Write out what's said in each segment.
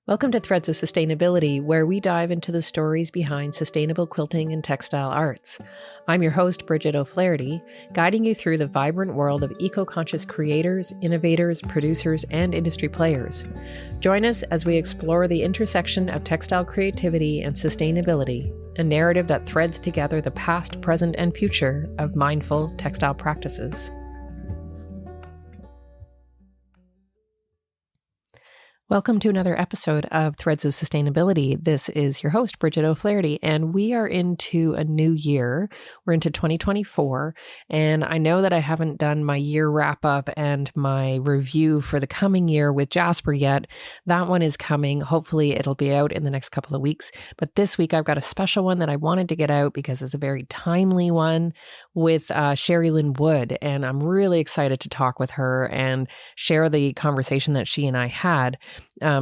Welcome to Threads of Sustainability, where we dive into the stories behind sustainable quilting and textile arts. I'm your host, Bridget O'Flaherty, guiding you through the vibrant world of eco-conscious creators, innovators, producers, and industry players. Join us as we explore the intersection of textile creativity and sustainability, a narrative that threads together the past, present, and future of mindful textile practices. Welcome to another episode of Threads of Sustainability. This is your host, Bridget O'Flaherty, and we are into a new year. We're into 2024, and I know that I haven't done my year wrap up and my review for the coming year with Jasper yet. That one is coming. Hopefully, it'll be out in the next couple of weeks. But this week, I've got a special one that I wanted to get out because it's a very timely one with Sherri Lynn Wood, and I'm really excited to talk with her and share the conversation that she and I had.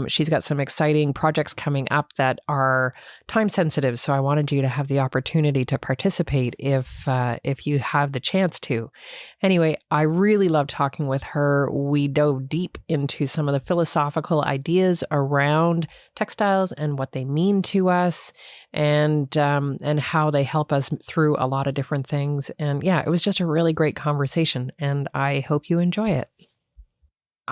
She's got some exciting projects coming up that are time sensitive, so I wanted you to have the opportunity to participate if you have the chance to. Anyway, I really love talking with her. We dove deep into some of the philosophical ideas around textiles and what they mean to us, and how they help us through a lot of different things. And yeah, it was just a really great conversation, and I hope you enjoy it.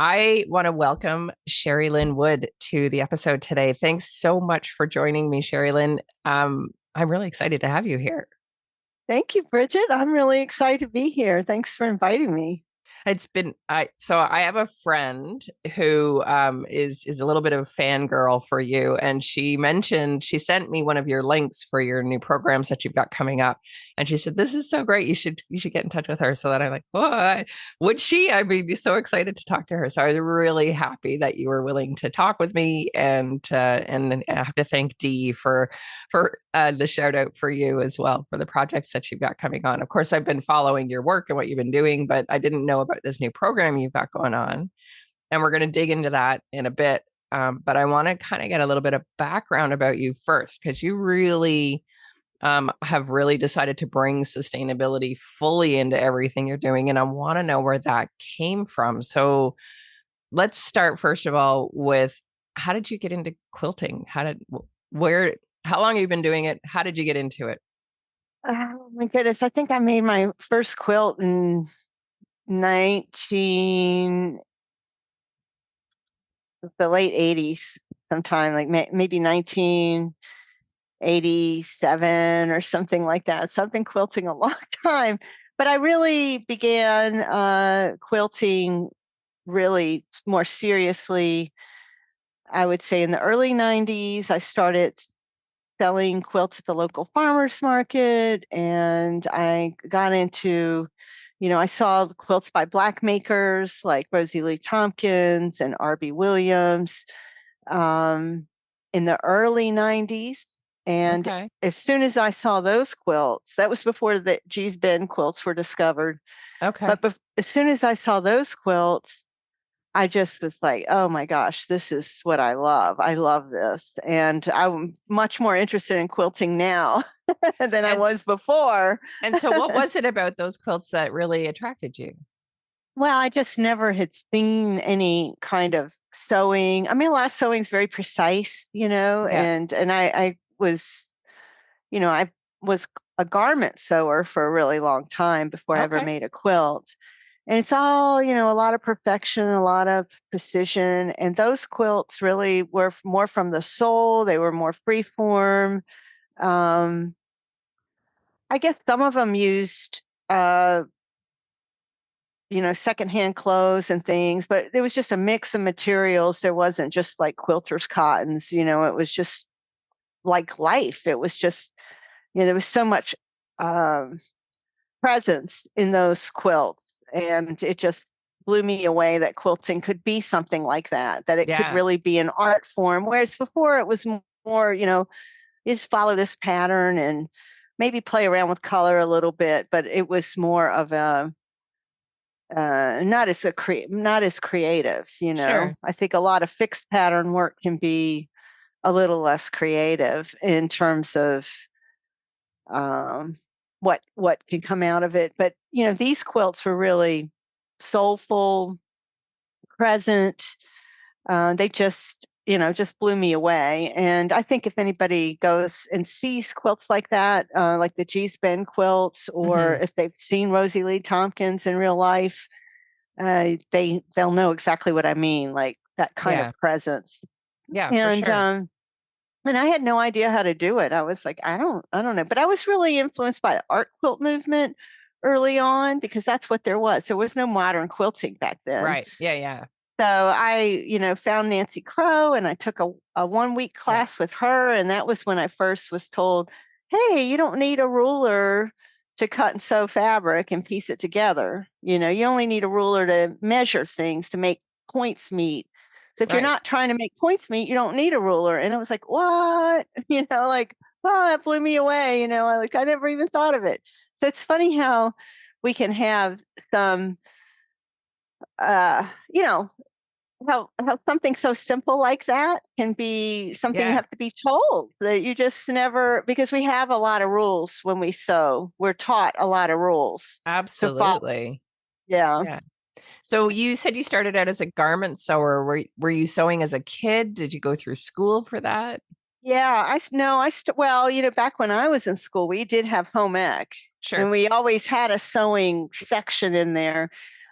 I want to welcome Sherri Lynn Wood to the episode today. Thanks so much for joining me, Sherri Lynn. I'm really excited to have you here. Thank you, Bridget. I'm really excited to be here. Thanks for inviting me. It's been so I have a friend who is a little bit of a fangirl for you, and she sent me one of your links for your new programs that you've got coming up, and she said, "This is so great. You should get in touch with her." So that I'm like, "Oh, would she?" I'd be so excited to talk to her. So I was really happy that you were willing to talk with me, and I have to thank Dee for the shout out for you as well for the projects that you've got coming on. Of course, I've been following your work and what you've been doing, but I didn't know about this new program you've got going on. And we're going to dig into that in a bit. But I want to kind of get a little bit of background about you first, because you really have really decided to bring sustainability fully into everything you're doing. And I want to know where that came from. So let's start, first of all, with how did you get into quilting? How long have you been doing it? How did you get into it? Oh my goodness. I think I made my first quilt in the late 80s, sometime like maybe 1987 or something like that. So I've been quilting a long time, but I really began quilting really more seriously, I would say in the early 90s. I started selling quilts at the local farmers market, and I got into, I saw the quilts by Black makers like Rosie Lee Tompkins and R.B. Williams in the early 90s. And as soon as I saw those quilts, that was before the Gee's Bend quilts were discovered. Okay. But as soon as I saw those quilts, I just was like, oh my gosh, this is what I love. I love this. And I'm much more interested in quilting now than I was before. And so what was it about those quilts that really attracted you? Well, I just never had seen any kind of sewing. I mean, a lot of sewing is very precise, and I was, I was a garment sewer for a really long time before I ever made a quilt. And it's all, a lot of perfection, a lot of precision. And those quilts really were more from the soul. They were more freeform. I guess some of them used, secondhand clothes and things, but it was just a mix of materials. There wasn't just like quilters cottons, it was just like life. It was just, there was so much presence in those quilts, and it just blew me away that quilting could be something like that it could really be an art form, whereas before it was more, you just follow this pattern and maybe play around with color a little bit, but it was more of a not as creative. Sure. I think a lot of fixed pattern work can be a little less creative in terms of what can come out of it. But these quilts were really soulful, present. They just just blew me away. And I think if anybody goes and sees quilts like that, like the G's Bend quilts, or Hmm. if they've seen Rosie Lee Tompkins in real life, they'll know exactly what I mean, like that kind of Yeah. presence. Yeah, for And sure. I had no idea how to do it. I was like, I don't know. But I was really influenced by the art quilt movement early on because that's what there was. There was no modern quilting back then. Right. Yeah, yeah. So I, found Nancy Crow and I took a 1 week Yeah. class with her. And that was when I first was told, hey, you don't need a ruler to cut and sew fabric and piece it together. You only need a ruler to measure things, to make points meet. So if you're Right. not trying to make points meet, you don't need a ruler. And I was like, what? Like, wow, that blew me away. I never even thought of it. So it's funny how we can have some, uh, you know, how something so simple like that can be something you Yeah, have to be told that you just never, because we have a lot of rules when we sew. We're taught a lot of rules to follow. absolutely. Yeah. Yeah. So you said you started out as a garment sewer. Were you sewing as a kid? Did you go through school for that? Yeah, no, well, back when I was in school, we did have home ec, Sure. and we always had a sewing section in there.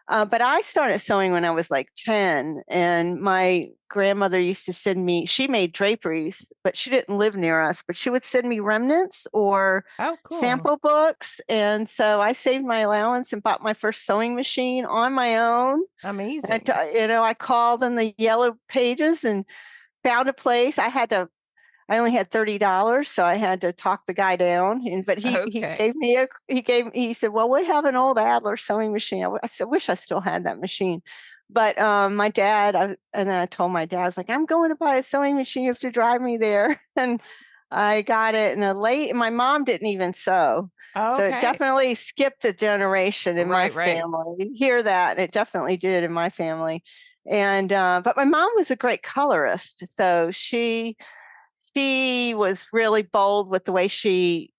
But I started sewing when I was like 10, and my grandmother used to send me, she made draperies, but she didn't live near us, but she would send me remnants or Oh, cool. sample books. And so I saved my allowance and bought my first sewing machine on my own. And Amazing. I called in the yellow pages and found a place. I only had $30, so I had to talk the guy down. But he Okay. gave me he said, "Well, we have an old Adler sewing machine." Wish I still had that machine. But my dad, and then I told my dad, I was like, "I'm going to buy a sewing machine. You have to drive me there." And I got it. My mom didn't even sew, so it Okay. definitely skipped a generation in my Right, right. family. You hear that, and it definitely did in my family. And but my mom was a great colorist, so she was really bold with the way she,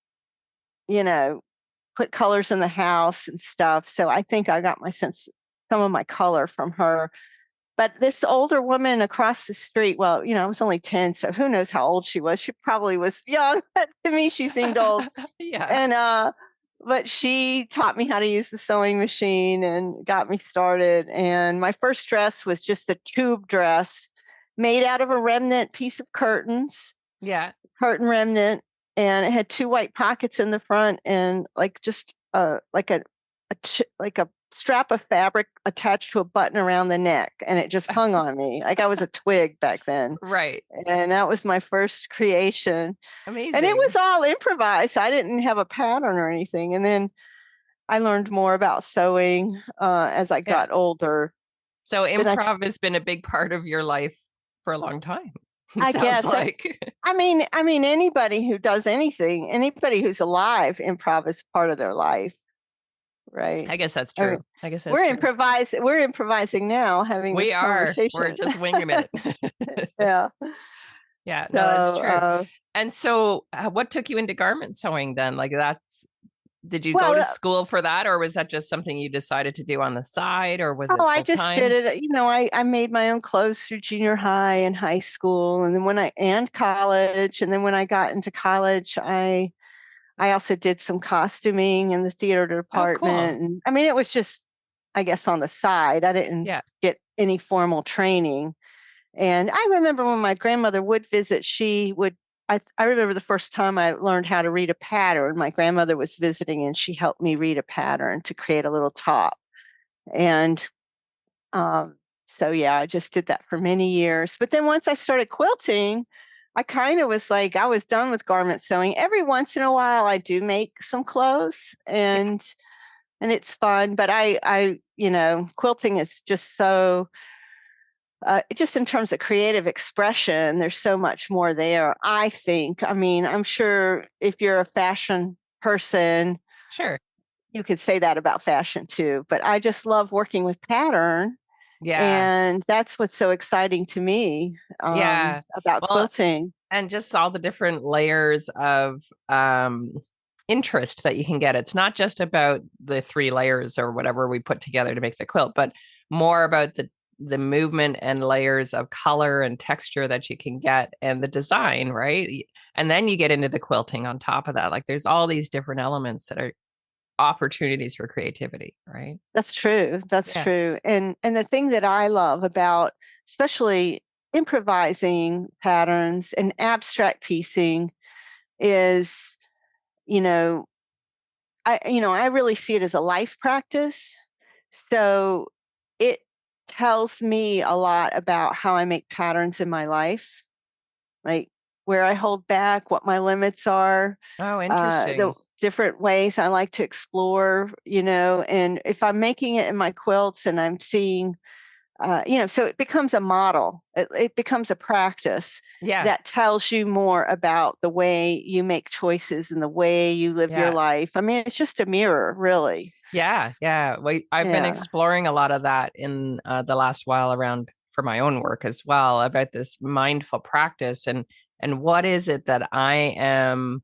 you know, put colors in the house and stuff. So I think I got some of my color from her. But this older woman across the street, well, I was only 10, so who knows how old she was. She probably was young. To me, she seemed old. Yeah. And but she taught me how to use the sewing machine and got me started. And my first dress was just a tube dress made out of a remnant piece of Yeah. curtain remnant, and it had two white pockets in the front and like just like a strap of fabric attached to a button around the neck, and it just hung on me like I was a twig back then. Right. And that was my first creation, and it was Amazing. all improvised. I didn't have a pattern or anything. And then I learned more about sewing as I Yeah. got older. So Then improv has been a big part of your life for a long time. It I sounds guess like. I mean anybody who does anything, anybody who's alive, improv is part of their life. Right. I guess that's I mean, true. I guess that's true. we're improvising now, having We this are. We're conversation. just winging it. Yeah. Yeah, So, no, that's true. And so, what took you into garment sewing then? Like, did you go well, to school for that, or was that just something you decided to do on the side, or was it I full just did time? it. I made my own clothes through junior high and high school, and then and college, and then when I got into college, I also did some costuming in the theater Oh, cool. department. And I mean, it was just, I guess, on the side. I didn't Yeah. get any formal training. And I remember when my grandmother would visit, she would, I remember the first time I learned how to read a pattern. My grandmother was visiting and she helped me read a pattern to create a little top. And um, so, yeah, I just did that for many years. But then once I started quilting, I kind of was like, I was done with garment sewing. Every once in a while, I do make some clothes, Yeah. and it's fun. But quilting is just so just in terms of creative expression, there's so much more there, I think. I mean, I'm sure if you're a fashion person, Sure. you could say that about fashion too. But I just love working with pattern. Yeah. And that's what's so exciting to me Yeah. about Well, quilting. and just all the different layers of interest that you can get. It's not just about the three layers or whatever we put together to make the quilt, but more about the movement and layers of color and texture that you can get and the design, right? And then you get into the quilting on top of that. Like there's all these different elements that are opportunities for creativity, right? That's true. That's Yeah. true. And the thing that I love about especially improvising patterns and abstract piecing is, you know, I really see it as a life practice. So it tells me a lot about how I make patterns in my life, like where I hold back, what my limits are, Oh, the interesting. different ways I like to explore, and if I'm making it in my quilts and I'm seeing, so it becomes a model, it becomes a practice Yeah. that tells you more about the way you make choices and the way you live your Yeah. life. I mean, it's just a mirror, really. Yeah. Yeah. I've been Yeah. exploring a lot of that in the last while around for my own work as well about this mindful practice and what is it that I am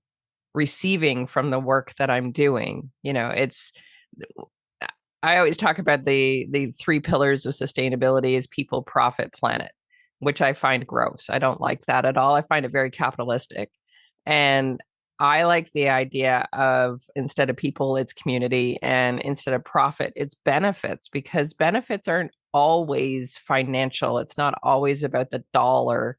receiving from the work that I'm doing. It's I always talk about the three pillars of sustainability is people, profit, planet, which I find gross. I don't like that at all. I find it very capitalistic. And I like the idea of instead of people, it's community, and instead of profit, it's benefits, because benefits aren't always financial. It's not always about the dollar.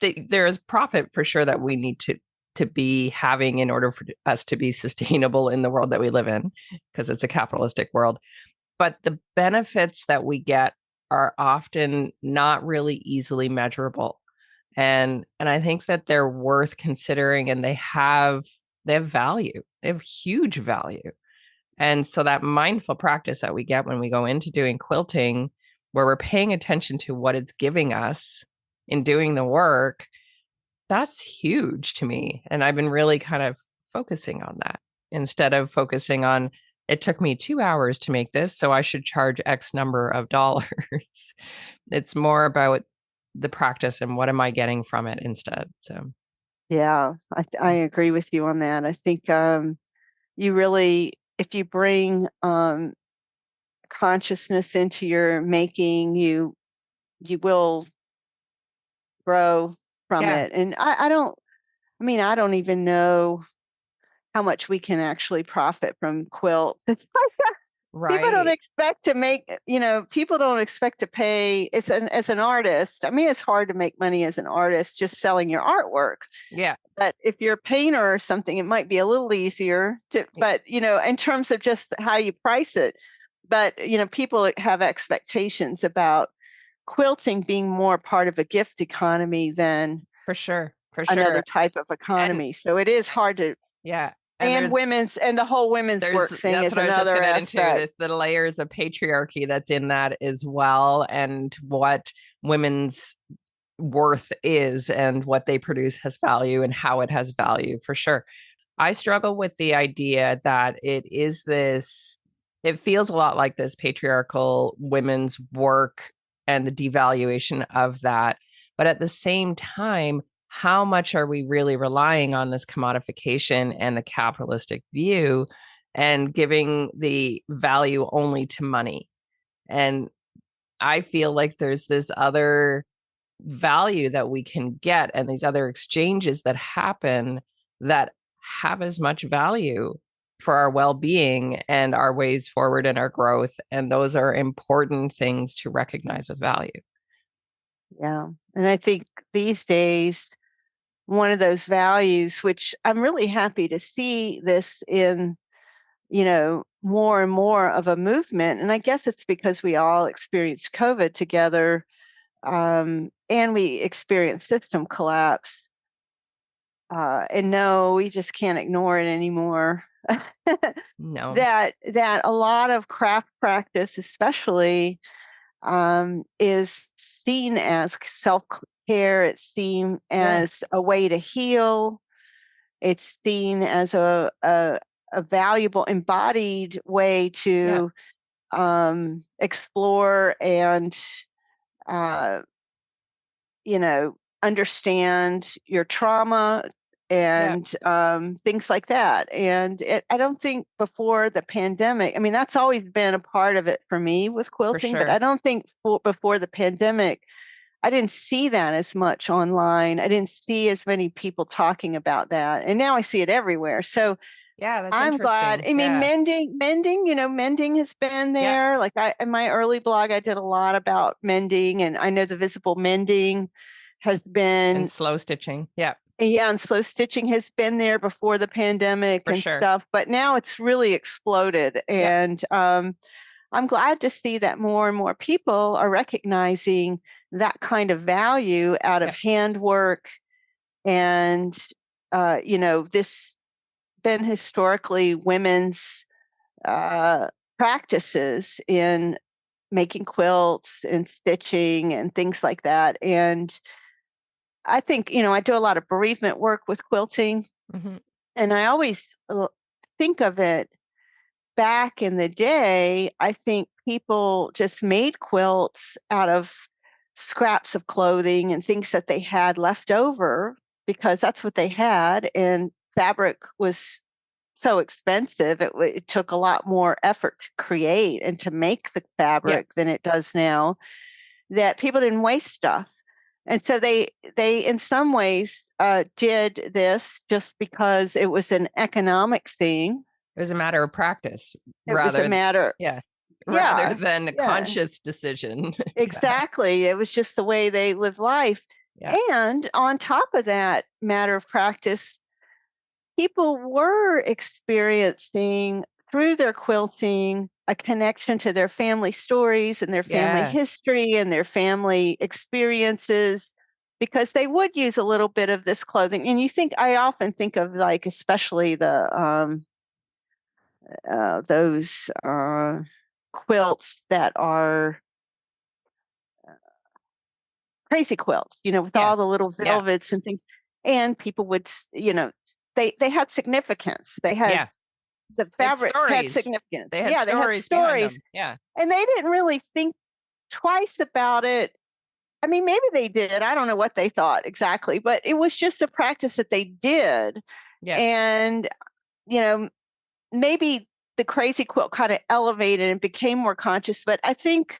There is profit for sure that we need to be having in order for us to be sustainable in the world that we live in, because it's a capitalistic world. But the benefits that we get are often not really easily measurable. And I think that they're worth considering, and they have value. They have huge value. And so that mindful practice that we get when we go into doing quilting, where we're paying attention to what it's giving us in doing the work, that's huge to me. And I've been really kind of focusing on that instead of focusing on it took me 2 hours to make this, so I should charge X number of dollars. It's more about the practice and what am I getting from it instead. So, Yeah, I agree with you on that. I think you really, if you bring consciousness into your making, you will grow from yeah, it. And I don't even know how much we can actually profit from quilts. It's like people don't right. expect to make, people don't expect to pay. As an artist. I mean, it's hard to make money as an artist just selling your artwork. Yeah, But if you're a painter or something, it might be a little easier to, but in terms of just how you price it. But people have expectations about quilting being more part of a gift economy than for sure. For another sure. type of And economy. So it is hard to, yeah, and and the whole women's there's work thing that's is what I was just another getting into. aspect. This the layers of patriarchy that's in that as well, and what women's worth is and what they produce has value and how it has value for sure. I struggle with the idea that it feels a lot like this patriarchal women's work and the devaluation of that. But at the same time, how much are we really relying on this commodification and the capitalistic view and giving the value only to money? And I feel like there's this other value that we can get and these other exchanges that happen that have as much value for our well-being and our ways forward and our growth, and those are important things to recognize with value. Yeah. And I think these days, one of those values, which I'm really happy to see this in, more and more of a movement. And I guess it's because we all experienced COVID together, and we experienced system collapse. And no, we just can't ignore it anymore. No. that a lot of craft practice, especially, is seen as self care. It's seen Yeah. as a way to heal. It's seen as a valuable embodied way Yeah. to explore and uh, understand your trauma, Yeah, and things like that. And I don't think before the pandemic, I mean, that's always been a part of it for me with for quilting, but I sure. don't think before the pandemic, I didn't see that as much online. I didn't see as many people talking about that. And now I see it everywhere. So Yeah, that's I'm glad. interesting. I mean, Yeah. mending has been Yeah. there. Like in my early blog, I did a lot about mending, and I know the visible mending has And been, slow stitching. Yeah, yeah, and slow stitching has been there before the pandemic for and sure. stuff, but now it's really exploded. Yeah. And I'm glad to see that more and more people are recognizing that kind of value out of Yeah. handwork. And, this been historically women's uh, practices in making quilts and stitching and things like that. And I think, I do a lot of bereavement work with quilting, Hmm. and I always think of it back in the day. I think people just made quilts out of scraps of clothing and things that they had left over because that's what they had. And fabric was so expensive. It took a lot more effort to create and to make the Yeah. fabric than it does now, that people didn't waste stuff. And so they in some ways did this just because it was an economic thing. It was a matter of practice It was a rather, matter, yeah, rather yeah, than a yeah, conscious decision. Yeah. exactly. It was just the way they lived life. Yeah. And on top of that matter of practice, people were experiencing through their quilting a connection to their family stories and their family Yeah. history and their family experiences, because they would use a little bit of this clothing. And I often think of, like, especially those quilts that are crazy quilts, with Yeah. all the little Yeah. velvets and things. And people would, they had significance. They had Yeah. the They had fabrics had stories. significance. They had Yeah, they had stories behind stories, them. Yeah. and they didn't really think twice about it. I mean, maybe they did. I don't know what they thought exactly, but it was just a practice that they did. Yeah. And, you know, maybe the crazy quilt kind of elevated and became more conscious, but I think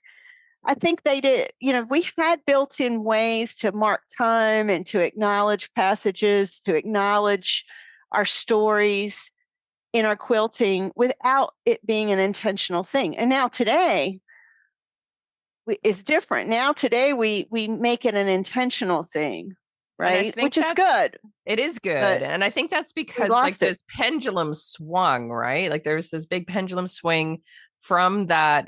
they did. We had built-in ways to mark time and to acknowledge passages, to acknowledge our stories in our quilting without it being an intentional thing. And now today is different. Now today we make it an intentional thing, And I right? think Which is that's good, it is good. but And I think that's we because like lost it. this pendulum swung, right? Like there was this big pendulum swing from that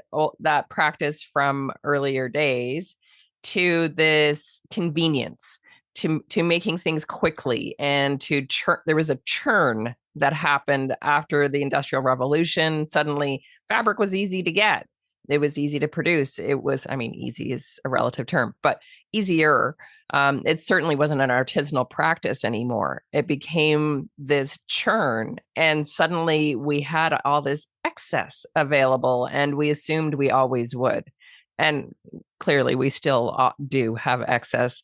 practice from earlier days to this convenience, to making things quickly, and to churn. There was a churn that happened after the Industrial Revolution. Suddenly fabric was easy to get. It was easy to produce. It was, I mean, easy is a relative term, but easier. It certainly wasn't an artisanal practice anymore. It became this churn, and suddenly we had all this excess available, and we assumed we always would. And clearly, we still do have excess.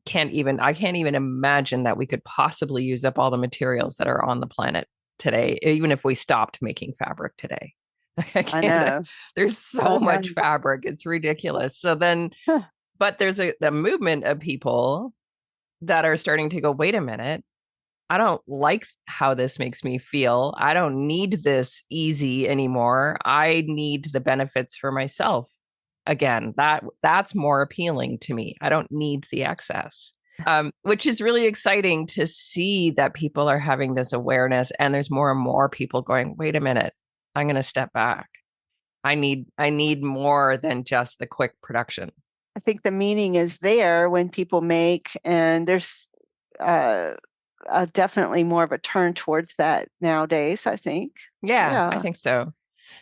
I can't even imagine that we could possibly use up all the materials that are on the planet today, even if we stopped making fabric today. I I can't. know. There's so Okay. much fabric; it's ridiculous. So then, Huh. but there's a movement of people that are starting to go, wait a minute, I don't like how this makes me feel. I don't need this easy anymore. I need the benefits for myself. Again, that's more appealing to me. I don't need the excess. Which is really exciting to see that people are having this awareness, and there's more and more people going, wait a minute, I'm going to step back. I need more than just the quick production. I think the meaning is there when people make, and there's uh, definitely more of a turn towards that nowadays, I think. Yeah, I Yeah. think so.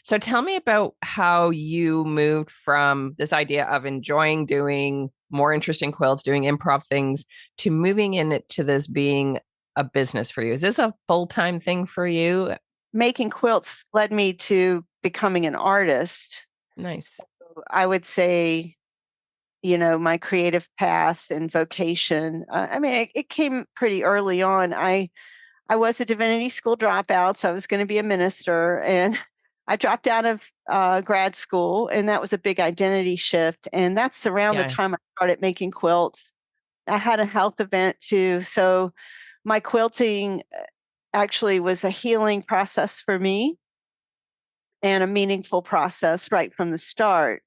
So tell me about how you moved from this idea of enjoying doing more interesting quilts, doing improv things, to moving into this being a business for you. Is this a full-time thing for you? Making quilts led me to becoming an artist. Nice. I would say my creative path and vocation. I mean, it came pretty early on. I was a divinity school dropout, so I was going to be a minister, and I dropped out of grad school, and that was a big identity shift. And that's around the Yeah. time I started making quilts. I had a health event too, so my quilting actually was a healing process for me and a meaningful process right from the start.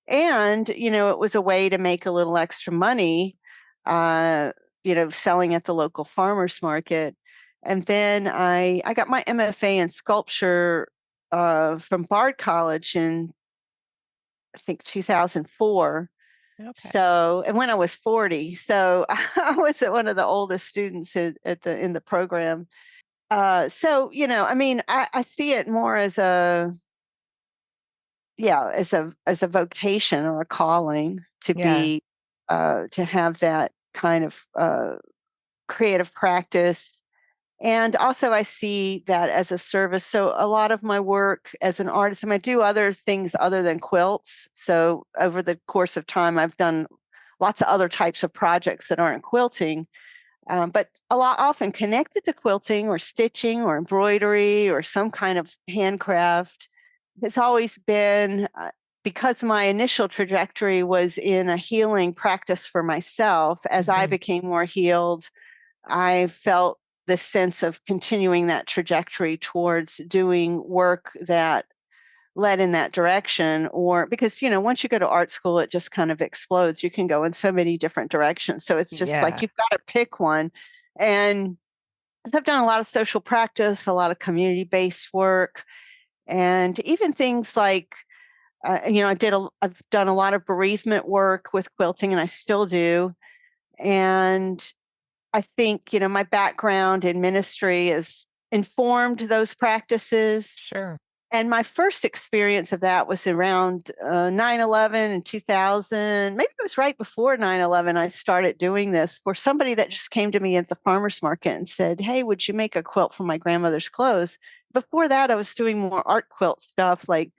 And, it was a way to make a little extra money, uh, selling at the local farmers market. And then I got my MFA in sculpture from Bard College in, I think, 2004. Okay. So, and when I was 40, so I was one of the oldest students in the program. So, I mean, I see it more as as a vocation or a calling to Yeah. be to have that kind of creative practice. And also I see that as a service. So a lot of my work as an artist, and I do other things other than quilts. So over the course of time, I've done lots of other types of projects that aren't quilting, but a lot often connected to quilting or stitching or embroidery or some kind of handcraft. It's always been because my initial trajectory was in a healing practice for myself. As I Hmm. became more healed, I felt this sense of continuing that trajectory towards doing work that led in that direction. Or because once you go to art school, it just kind of explodes. You can go in so many different directions, so it's just like Yeah. you've got to pick one. And I've done a lot of social practice, a lot of community-based work, and even things like I've done a lot of bereavement work with quilting, and I still do. And I think, my background in ministry has informed those practices. Sure. And my first experience of that was around 9/11 in 2000. Maybe it was right before 9/11 I started doing this, for somebody that just came to me at the farmer's market and said, "Hey, would you make a quilt for my grandmother's clothes?" Before that, I was doing more art quilt stuff, like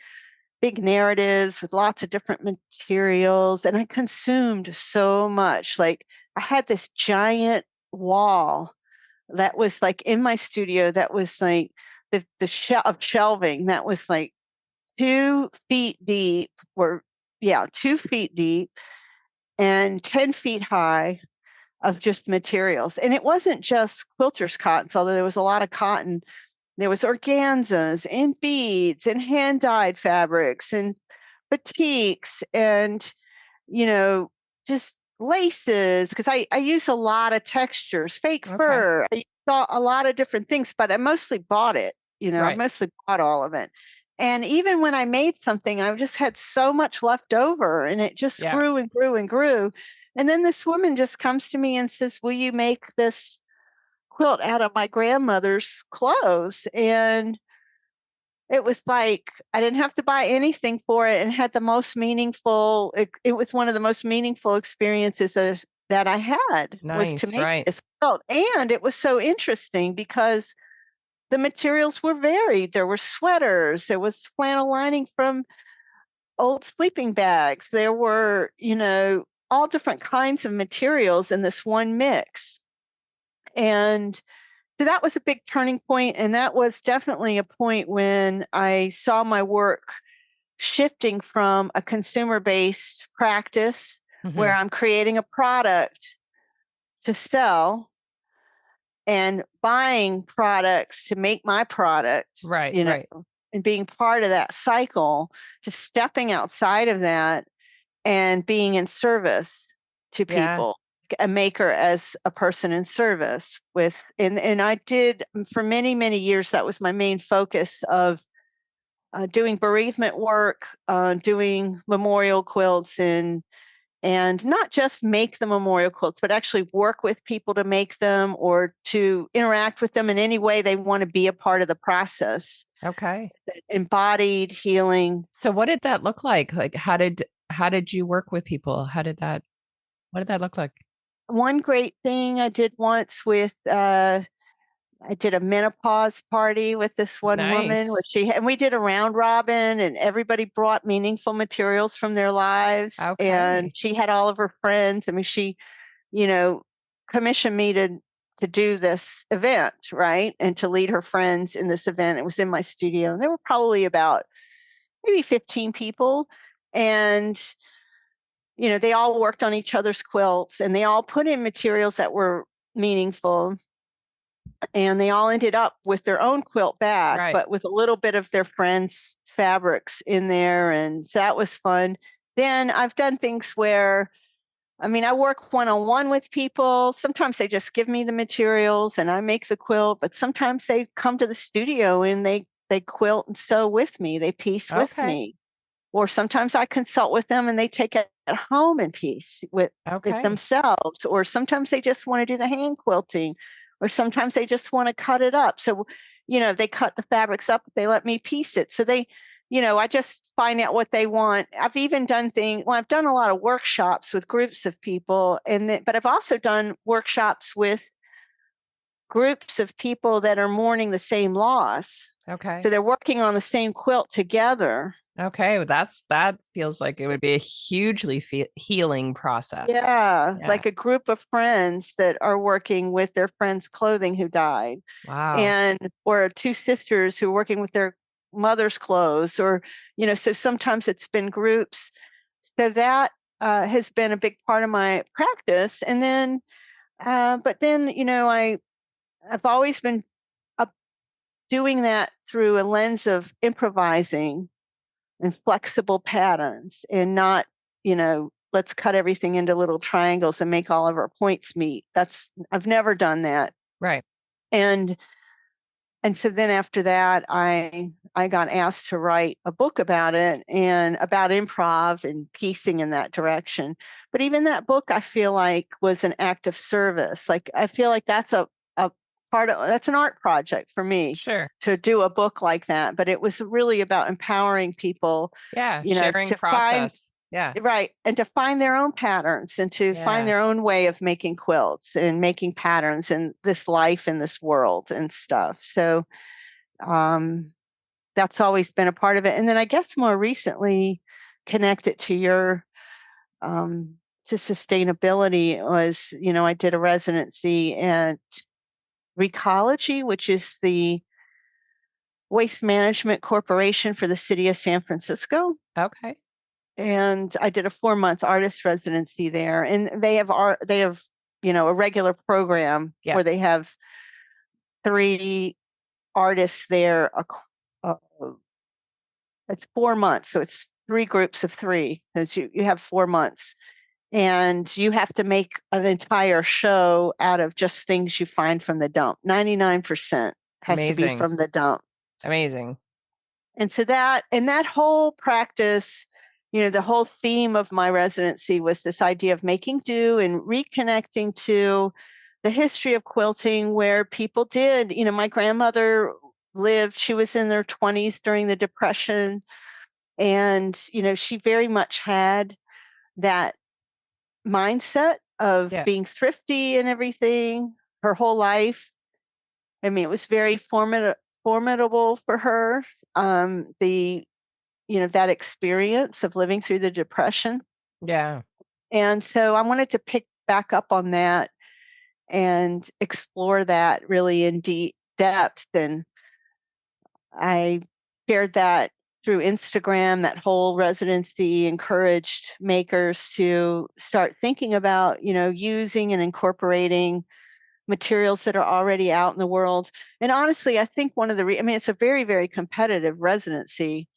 big narratives with lots of different materials. And I consumed so much. Like, I had this giant wall that was like in my studio that was like of shelving that was like 2 feet deep, or yeah, 2 feet deep and 10 feet high, of just materials. And it wasn't just quilters cottons, although there was a lot of cotton. There was organzas and beads and hand dyed fabrics and batiks and, you know, just laces. Because I use a lot of textures, fake Okay. fur. I saw a lot of different things, but I mostly bought it. I Right. mostly bought all of it. And even when I made something, I just had so much left over, and it just Yeah. grew and grew and grew. And then this woman just comes to me and says, "Will you make this quilt out of my grandmother's clothes?" And it was like I didn't have to buy anything for it, and had the most meaningful. It was one of the most meaningful experiences that I had, was to Nice. make Right. this quilt. And it was so interesting because the materials were varied. There were sweaters, there was flannel lining from old sleeping bags, there were, all different kinds of materials in this one mix. And so that was a big turning point, and that was definitely a point when I saw my work shifting from a consumer-based practice where Hmm. I'm creating a product to sell and buying products to make my product, Right. Right. and being part of that cycle, to stepping outside of that and being in service to Yeah. people, a maker as a person in service with. And I did, for many many years, that was my main focus of doing bereavement work, doing memorial quilts, and not just make the memorial quilts, but actually work with people to make them, or to interact with them in any way they want to be a part of the process. Okay. Embodied healing. So what did that look like? Like how did you work with people? What did that look like? One great thing I did once with I did a menopause party with this one woman where Nice. and we did a round robin, and everybody brought meaningful materials from their lives. And Okay. she had all of her friends. I mean, she, you know, commissioned me to do this event, right? And to lead her friends in this event. It was in my studio. And there were probably about maybe 15 people. And, they all worked on each other's quilts, and they all put in materials that were meaningful, and they all ended up with their own quilt back, Right. but with a little bit of their friends' fabrics in there. And so that was fun. Then I've done things where, I mean, I work one-on-one with people. Sometimes they just give me the materials and I make the quilt, but sometimes they come to the studio and they quilt and sew with me. They piece with Okay. me. Or sometimes I consult with them and they take it at home in piece with it Okay. themselves. Or sometimes they just want to do the hand quilting, or sometimes they just want to cut it up. So, they cut the fabrics up, they let me piece it. So I just find out what they want. I've even done I've done a lot of workshops with groups of people, but I've also done workshops with groups of people that are mourning the same loss. Okay. So they're working on the same quilt together. Okay. Well, that feels like it would be a hugely healing process. Yeah, Yeah. like a group of friends that are working with their friend's clothing who died, Wow. or two sisters who are working with their mother's clothes, or so sometimes it's been groups. So that has been a big part of my practice. And then, but then I've always been uh, doing that through a lens of improvising and flexible patterns, and not, let's cut everything into little triangles and make all of our points meet. I've never done that. Right. And so then after that, I got asked to write a book about it, and about improv and piecing in that direction. But even that book, I feel like, was an act of service. Like, I feel like a that's an art project for me Sure. to do a book like that. But it was really about empowering people, Yeah. Sharing to find, process. Yeah. right, and to find their own patterns, and to find Yeah. their own way of making quilts and making patterns in this life, in this world and stuff. So um, that's always been a part of it. And then I guess more recently, connected to your to sustainability, was, I did a residency at Recology, which is the waste management corporation for the city of San Francisco. Okay. And I did a 4-month artist residency there. And they have a regular program Yeah. where they have 3 artists there. Uh, it's 4 months, so it's 3 groups of 3, because you have 4 months, and you have to make an entire show out of just things you find from the dump. 99% has to be Amazing. from the dump. Amazing. And so that whole practice, the whole theme of my residency was this idea of making do and reconnecting to the history of quilting, where people did, my grandmother lived, she was in their 20s during the Depression. And, she very much had that mindset of Yeah. being thrifty and everything her whole life. I mean, it was very formidable for her. The that experience of living through the Depression. Yeah. And so I wanted to pick back up on that and explore that really in deep depth. And I shared that through Instagram. That whole residency encouraged makers to start thinking about, using and incorporating materials that are already out in the world. And honestly, I think one of the, I mean, it's a very, very competitive residency.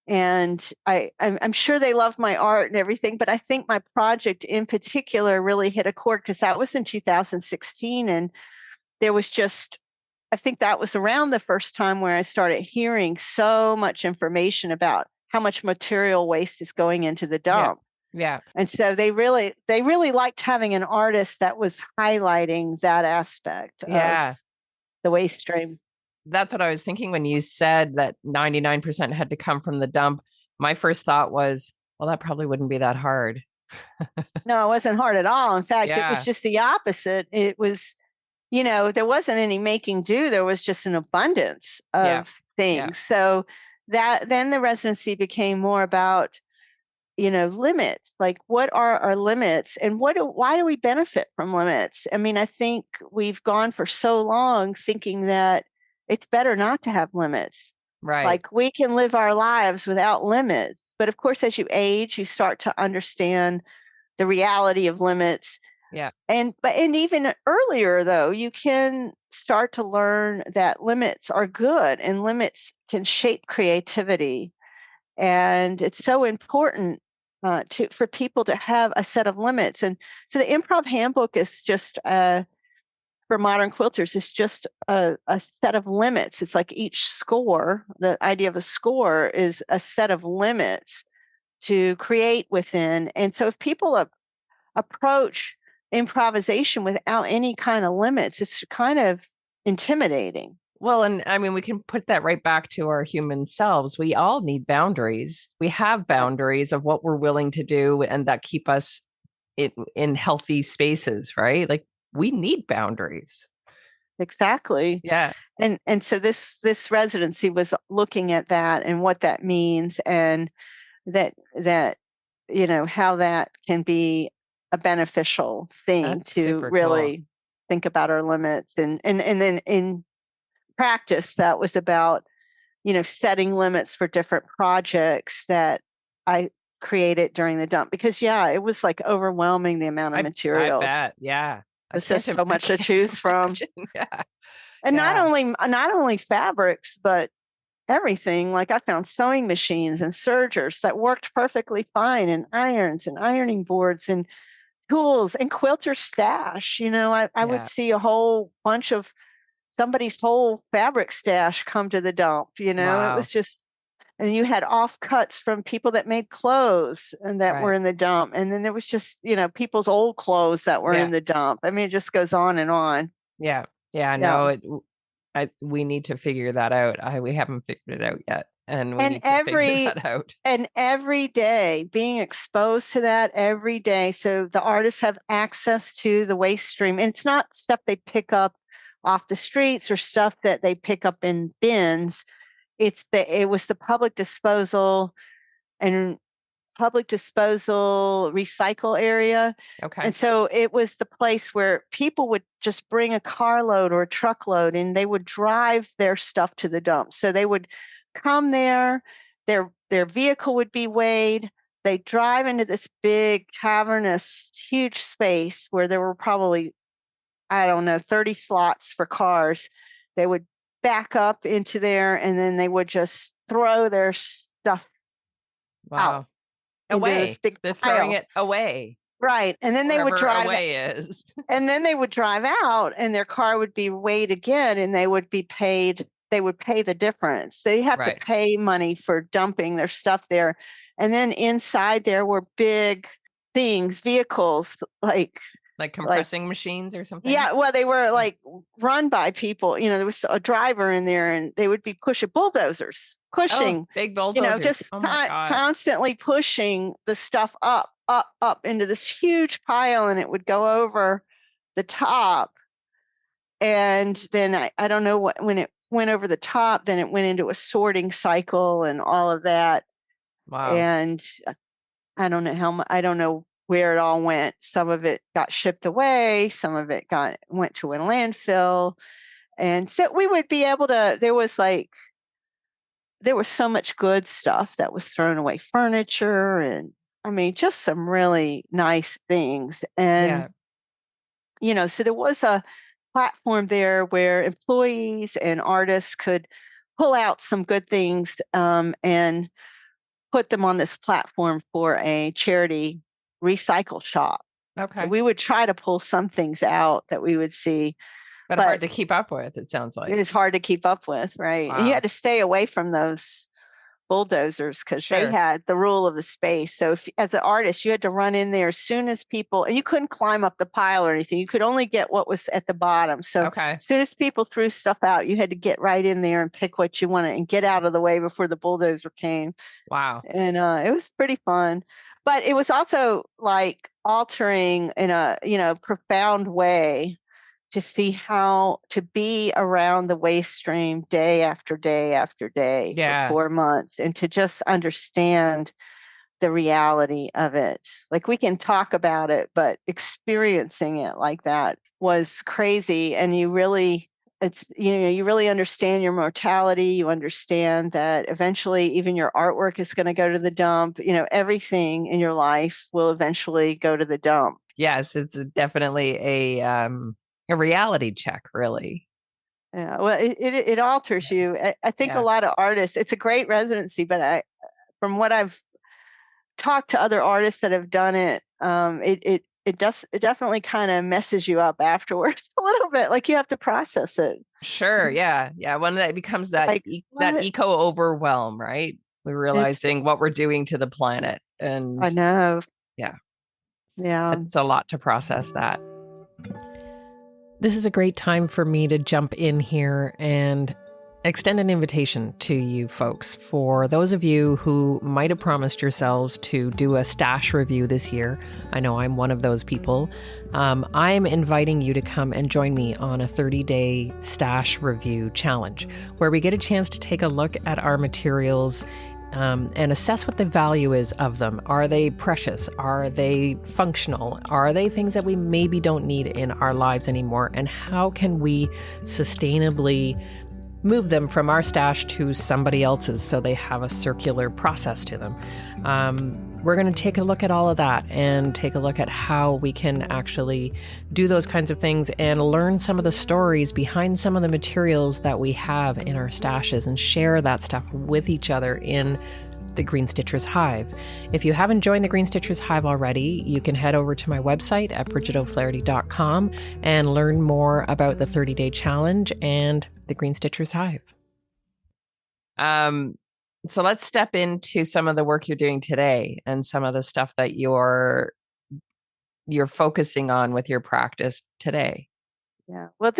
And I'm sure they love my art and everything, but I think my project in particular really hit a chord, because that was in 2016. And there was just, I think that was around the first time where I started hearing so much information about how much material waste is going into the Yeah. dump. Yeah. And so they really liked having an artist that was highlighting that aspect of Yeah. the waste stream. That's what I was thinking when you said that 99% had to come from the dump. My first thought was, well, that probably wouldn't be that hard. No, it wasn't hard at all. In fact, it was Yeah. just the opposite. It was there wasn't any making do. There was just an abundance Yeah. of Yeah. things. So that then the residency became more about, limits. Like, what are our limits, and why do we benefit from limits? I mean, I think we've gone for so long thinking that it's better not to have limits. Right. Like, we can live our lives without limits. But of course, as you age, you start to understand the reality of limits. Yeah. And even earlier, though, you can start to learn that limits are good and limits can shape creativity. And it's so important for people to have a set of limits. And so the Improv Handbook is just for modern quilters, is just a set of limits. It's like each score. The idea of a score is a set of limits to create within. And so if people approach improvisation without any kind of limits, it's kind of intimidating. Well, and I mean, we can put that right back to our human selves. We all need boundaries. We have Right. boundaries of what we're willing to do and that keep us in healthy spaces, right? Like we need boundaries. Exactly. Yeah, And so this residency was looking at that and what that means, and that how that can be a beneficial thing that's to super cool. really think about our limits. And then in practice, that was about setting limits for different projects that I created during the dump, because it was like overwhelming, the amount of I materials. bet. Yeah. There's just so I much to can't choose from. imagine. Yeah. And Yeah. not only fabrics, but everything. Like, I found sewing machines and sergers that worked perfectly fine, and irons and ironing boards and tools and quilter stash. I would Yeah. see a whole bunch of somebody's whole fabric stash come to the dump. It was Wow. just, and you had offcuts from people that made clothes and that were Right. in the dump. And then there was just, people's old clothes that were Yeah. in the dump. I mean, it just goes on and on. Yeah. Yeah. Yeah. No, we need to figure that out. We haven't figured it out yet, and we And need to figure that out. every day being exposed to that every day. So the artists have access to the waste stream. And it's not stuff they pick up off the streets or stuff that they pick up in bins. It was the and public disposal recycle area. Okay. And so it was the place where people would just bring a carload or a truckload, and they would drive their stuff to the dump. So they would come there, their vehicle would be weighed. They drive into this big cavernous, huge space where there were probably, I don't know, 30 slots for cars. They would back up into there, and then they would just throw their stuff out Wow. into this Away. big They're throwing pile. it away, Right. And then they would wherever drive away is. and then they would drive out, and their car would be weighed again, and they would pay the difference. They have to Right. pay money for dumping their stuff there. And then inside there were big things, vehicles, Like like compressing machines or something. yeah, well, they were Yeah. like run by people. There was a driver in there, and they would be pushing bulldozers, Oh, pushing, big bulldozers. just Oh my God. constantly pushing the stuff up, up, up into this huge pile, and it would go over the top. And then I don't know what, when it went over the top, then it went into a sorting cycle and all of that. Wow. And I don't know I don't know where it all went. Some of it got shipped away, some of it went to a landfill. And so we would be able to, there was so much good stuff that was thrown away, furniture, and I mean, just some really nice things. And, Yeah. so there was a platform there where employees and artists could pull out some good things, and put them on this platform for a charity recycle shop. So Okay. we would try to pull some things out that we would see, But hard but to keep up with, it sounds it like. is hard to keep up with, right? And you had Wow. to stay away from those bulldozers because they Sure. had the rule of the space. So if, as an artist, you had to run in there as soon as people, and you couldn't climb up the pile or anything. You could only get what was at the bottom. So Okay. as soon as people threw stuff out, you had to get right in there and pick what you wanted and get out of the way before the bulldozer came. Wow. And it was pretty fun. But it was also like altering in a profound way to see how to be around the waste stream day after day after day for Yeah. 4 months, and to just understand the reality of it. Like, we can talk about it, but experiencing it like that was crazy. And you really, you really understand your mortality. You understand that eventually even your artwork is going to go to the dump. Everything in your life will eventually go to the dump. Yes, it's definitely a reality check, really. Yeah, well, it alters you. I think a Yeah. lot of artists, it's a great residency, but from what I've talked to other artists that have done it, it definitely kind of messes you up afterwards a little bit. Like, you have to process it. Sure. Yeah. Yeah. When that becomes that Like, that what? eco overwhelm, right? We're It's realizing what we're doing to the planet. And I know. yeah, Yeah. it's a lot to process that. This is a great time for me to jump in here and extend an invitation to you folks. For those of you who might have promised yourselves to do a stash review this year, I know I'm one of those people. I'm inviting you to come and join me on a 30-day stash review challenge, where we get a chance to take a look at our materials and assess what the value is of them. Are they precious? Are they functional? Are they things that we maybe don't need in our lives anymore? And how can we sustainably move them from our stash to somebody else's so they have a circular process to them? We're going to take a look at all of that and take a look at how we can actually do those kinds of things and learn some of the stories behind some of the materials that we have in our stashes and share that stuff with each other in the Green Stitchers Hive. If you haven't joined the Green Stitchers Hive already, you can head over to my website at bridgeto'flaherty.com and learn more about the 30-day challenge and the Green Stitchers Hive. So let's step into some of the work you're doing today and some of the stuff that you're focusing on with your practice today. Yeah. Well,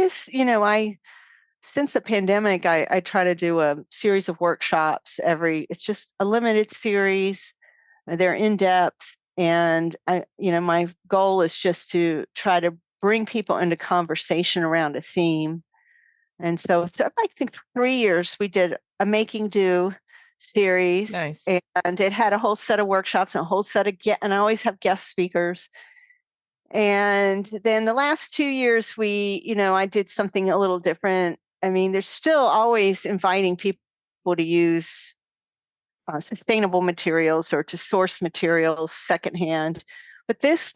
since the pandemic, I try to do a series of workshops it's just a limited series. They're in depth. And my goal is just to try to bring people into conversation around a theme. And so I think 3 years we did a making do series. Nice. And it had a whole set of workshops and a whole set of and I always have guest speakers. And then the last 2 years, I did something a little different. I mean, there's still always inviting people to use sustainable materials or to source materials secondhand. But this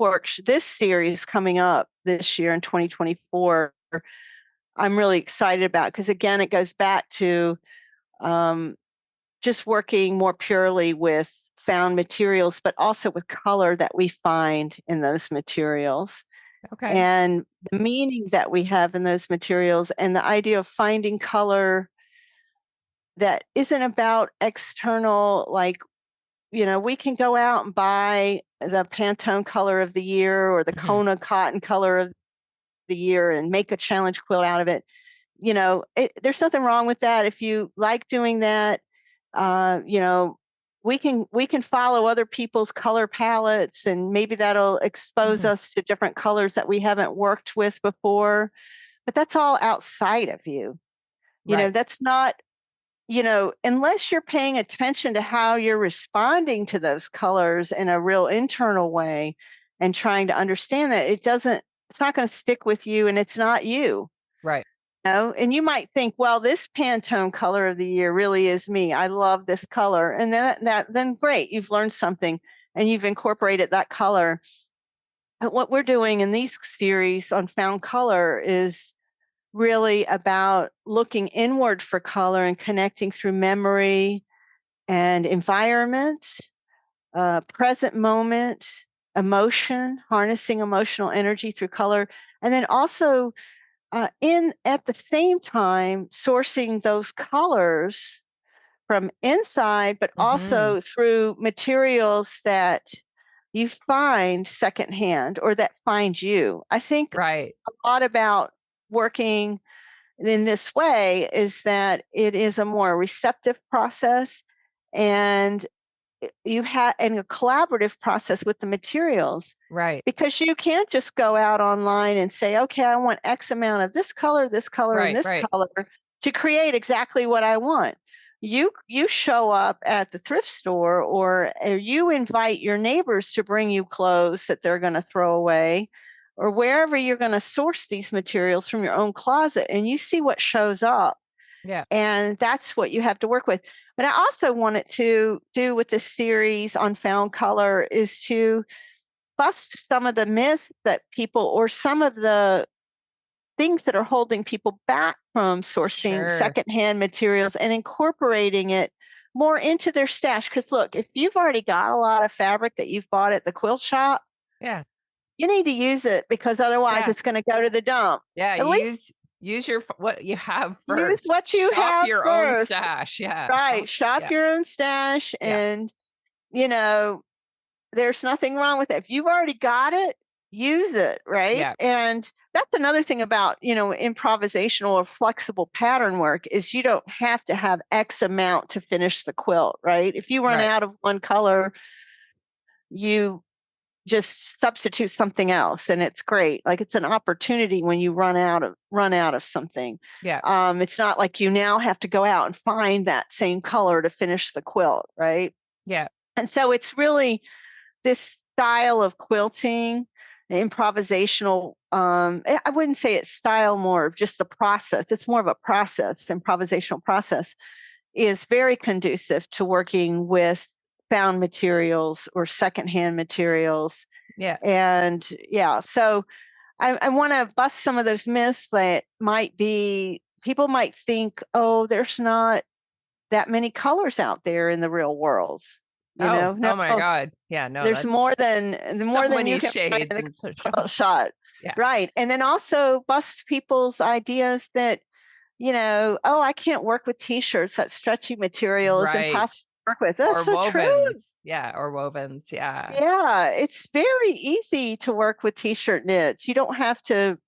series coming up this year in 2024, I'm really excited about, because again, it goes back to just working more purely with found materials, but also with color that we find in those materials. Okay. And the meaning that we have in those materials, and the idea of finding color that isn't about external, like, we can go out and buy the Pantone color of the year or the Kona cotton color of the year and make a challenge quilt out of it. There's nothing wrong with that. If you like doing that, we can follow other people's color palettes, and maybe that'll expose us to different colors that we haven't worked with before. But that's all outside of you. Right. That's not, unless you're paying attention to how you're responding to those colors in a real internal way and trying to understand that, it's not going to stick with you, and it's not you. Right. And you might think, well, this Pantone color of the year really is me. I love this color. And then great, you've learned something and you've incorporated that color. But what we're doing in these series on found color is really about looking inward for color and connecting through memory and environment, present moment, emotion, harnessing emotional energy through color, and then also at the same time sourcing those colors from inside, but also through materials that you find secondhand or that find you. I think Right. a lot about working in this way is that it is a more receptive process, and you have and a collaborative process with the materials, Right. because you can't just go out online and say, okay, I want X amount of this color, and Right. this Right. color to create exactly what I want. You show up at the thrift store, or you invite your neighbors to bring you clothes that they're going to throw away, or wherever you're going to source these materials from your own closet, and you see what shows up. Yeah. And that's what you have to work with. But I also wanted to do with this series on found color is to bust some of the myths that people, or some of the things that are holding people back from sourcing Sure. secondhand materials and incorporating it more into their stash. Because look, if you've already got a lot of fabric that you've bought at the quilt shop, Yeah. you need to use it, because otherwise Yeah. it's going to go to the dump. Yeah. At least Use your what you have use first. what you Shop have your own first. stash. Yeah. Right. Don't, Shop yeah. your own stash, Yeah. and you know, there's nothing wrong with that. If you've already got it, use it, right? Yeah. And that's another thing about, improvisational or flexible pattern work is you don't have to have X amount to finish the quilt, right? If you run Right. out of one color, you just substitute something else, and it's great. Like, it's an opportunity when you run out of something. Yeah. It's not like you now have to go out and find that same color to finish the quilt, right? Yeah. And so it's really this style of quilting, improvisational. I wouldn't say it's style, more of just the process. It's more of a process. Improvisational process is very conducive to working with found materials or secondhand materials. Yeah. And yeah, so I want to bust some of those myths that might be, people might think, oh, there's not that many colors out there in the real world. Oh, No, oh my God. Yeah, no, there's more that's than so more than you many can find in shades the and so quilt shows. shot. Yeah. Right. And then also bust people's ideas that, oh, I can't work with t-shirts. That stretchy material is Right. impossible to work with. Or That's so true. wovens. Yeah. Or wovens. Yeah. Yeah, it's very easy to work with t-shirt knits. You don't have to